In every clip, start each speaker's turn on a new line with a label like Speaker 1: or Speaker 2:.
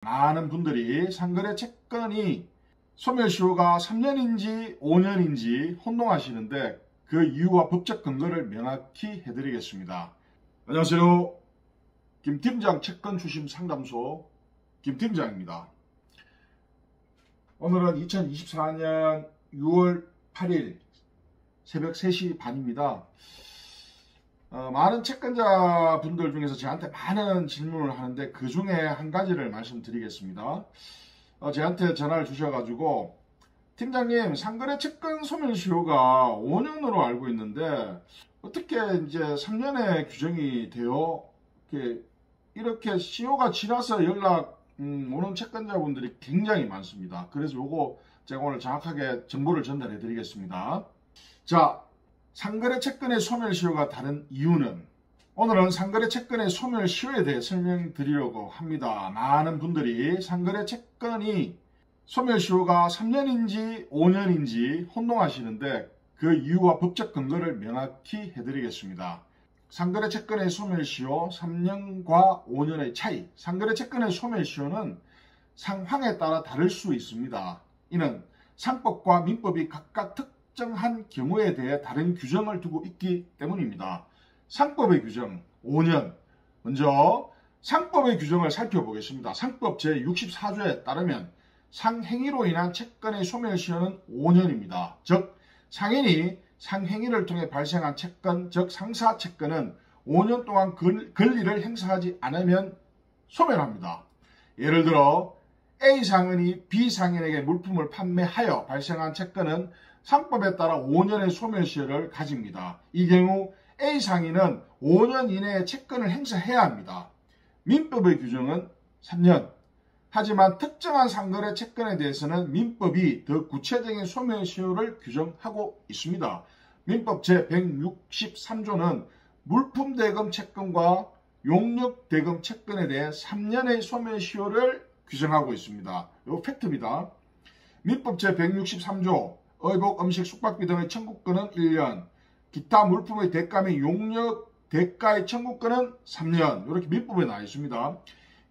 Speaker 1: 많은 분들이 상거래 채권이 소멸시효가 3년인지 5년인지 혼동하시는데 그 이유와 법적 근거를 명확히 해드리겠습니다. 안녕하세요. 김팀장 채권 추심 상담소 김팀장입니다. 오늘은 2024년 6월 8일 새벽 3시 반입니다. 많은 채권자분들 중에서 저한테 많은 질문을 하는데 그 중에 한 가지를 말씀드리겠습니다. 저한테 전화를 주셔가지고 팀장님, 상거래 채권 소멸시효가 5년으로 알고 있는데 어떻게 이제 3년의 규정이 되어 이렇게 시효가 지나서 연락 오는 채권자분들이 굉장히 많습니다. 그래서 요거 제가 오늘 정확하게 정보를 전달해 드리겠습니다. 자, 상거래 채권의 소멸시효가 다른 이유는, 오늘은 상거래 채권의 소멸시효에 대해 설명드리려고 합니다. 많은 분들이 상거래 채권이 소멸시효가 3년인지 5년인지 혼동하시는데 그 이유와 법적 근거를 명확히 해드리겠습니다. 상거래 채권의 소멸시효 3년과 5년의 차이. 상거래 채권의 소멸시효는 상황에 따라 다를 수 있습니다. 이는 상법과 민법이 각각 특정한 경우에 대해 다른 규정을 두고 있기 때문입니다. 상법의 규정 5년. 먼저 상법의 규정을 살펴보겠습니다. 상법 제64조에 따르면 상행위로 인한 채권의 소멸시효는 5년입니다. 즉 상인이 상행위를 통해 발생한 채권, 즉 상사채권은 5년 동안 권리를 행사하지 않으면 소멸합니다. 예를 들어 A상인이 B상인에게 물품을 판매하여 발생한 채권은 상법에 따라 5년의 소멸시효를 가집니다. 이 경우 A상인은 5년 이내에 채권을 행사해야 합니다. 민법의 규정은 3년. 하지만 특정한 상거래 채권에 대해서는 민법이 더 구체적인 소멸시효를 규정하고 있습니다. 민법 제163조는 물품대금 채권과 용역대금 채권에 대해 3년의 소멸시효를 규정하고 있습니다. 이거 팩트입니다. 민법 제163조 의복, 음식, 숙박비 등의 청구권은 1년, 기타 물품의 대가 및 용역 대가의 청구권은 3년, 이렇게 민법에 나와 있습니다.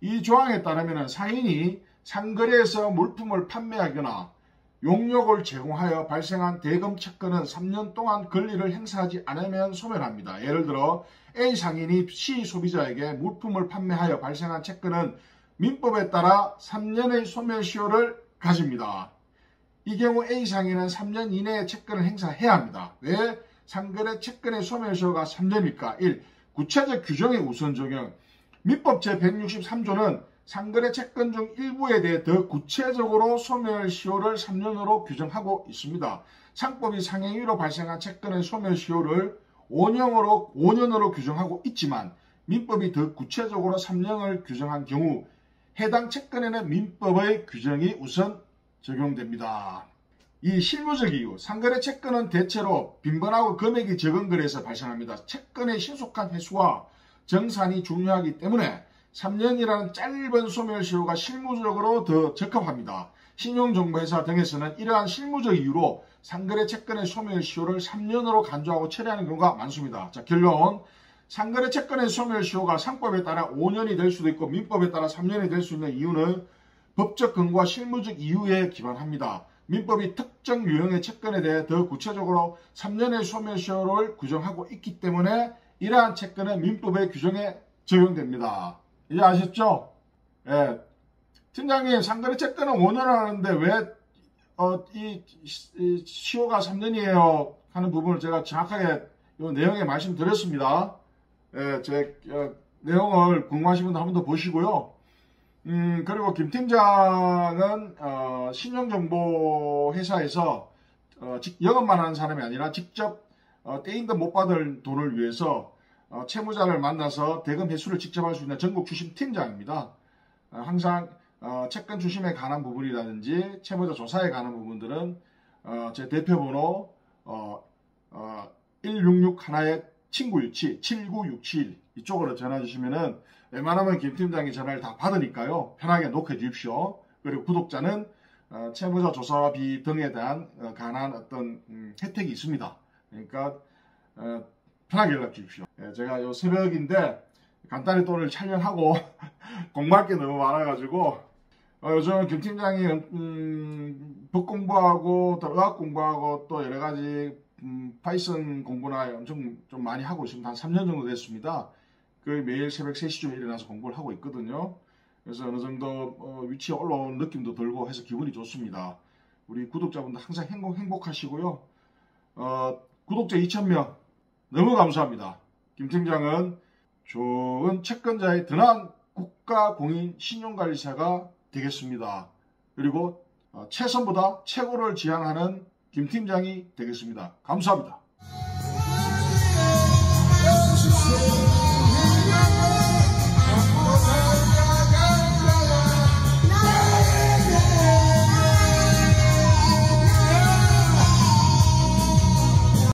Speaker 1: 이 조항에 따르면 상인이 상거래에서 물품을 판매하거나 용역을 제공하여 발생한 대금 채권은 3년 동안 권리를 행사하지 않으면 소멸합니다. 예를 들어 A 상인이 C 소비자에게 물품을 판매하여 발생한 채권은 민법에 따라 3년의 소멸시효를 가집니다. 이 경우 A 상인은 3년 이내에 채권을 행사해야 합니다. 왜 상거래 채권의 소멸시효가 3년일까? 1. 구체적 규정의 우선 적용. 민법 제163조는 상거래 채권 중 일부에 대해 더 구체적으로 소멸시효를 3년으로 규정하고 있습니다. 상법이 상행위로 발생한 채권의 소멸시효를 5년으로 규정하고 있지만 민법이 더 구체적으로 3년을 규정한 경우 해당 채권에는 민법의 규정이 우선 적용됩니다. 이 실무적 이유, 상거래 채권은 대체로 빈번하고 금액이 적은 거래에서 발생합니다. 채권의 신속한 회수와 정산이 중요하기 때문에 3년이라는 짧은 소멸시효가 실무적으로 더 적합합니다. 신용정보회사 등에서는 이러한 실무적 이유로 상거래 채권의 소멸시효를 3년으로 간주하고 처리하는 경우가 많습니다. 자, 결론. 상거래 채권의 소멸시효가 상법에 따라 5년이 될 수도 있고 민법에 따라 3년이 될 수 있는 이유는 법적 근거와 실무적 이유에 기반합니다. 민법이 특정 유형의 채권에 대해 더 구체적으로 3년의 소멸시효를 규정하고 있기 때문에 이러한 채권은 민법의 규정에 적용됩니다. 이제 아셨죠? 예. 팀장님, 상거래 채권은 5년 하는데 왜 이 시효가 3년이에요 하는 부분을 제가 정확하게 이 내용에 말씀드렸습니다. 예, 제 내용을 궁금하신 분들 한 번 더 보시고요. 그리고 김 팀장은 신용정보회사에서 영업만 하는 사람이 아니라 직접 떼인 듯 못 받을 돈을 위해서 채무자를 만나서 대금 회수를 직접 할 수 있는 전국 추심 팀장입니다. 항상 채권 추심에 관한 부분이라든지 채무자 조사에 관한 부분들은 제 대표번호 1661의 친구 유치 7967 이쪽으로 전화 주시면은 웬만하면 김 팀장이 전화를 다 받으니까요. 편하게 녹여 주십시오. 그리고 구독자는 채무자 조사비 등에 대한 관한 어떤 혜택이 있습니다. 그러니까 편하게 연락 주십시오. 제가 요 새벽인데 간단히 또 오늘 촬영하고 공부할 게 너무 많아가지고 요즘 김 팀장이 법 공부하고 또 의학 공부하고 또 여러 가지 파이썬 공부나 엄청 좀 많이 하고 있습니다. 한 3년 정도 됐습니다. 그 매일 새벽 3시쯤에 일어나서 공부를 하고 있거든요. 그래서 어느 정도 위치에 올라온 느낌도 들고 해서 기분이 좋습니다. 우리 구독자분들 항상 행복하시고요. 구독자 2,000명 너무 감사합니다. 김 팀장은 좋은 채권자의 든든한 국가공인 신용관리사가 되겠습니다. 그리고 최선보다 최고를 지향하는 김 팀장이 되겠습니다. 감사합니다.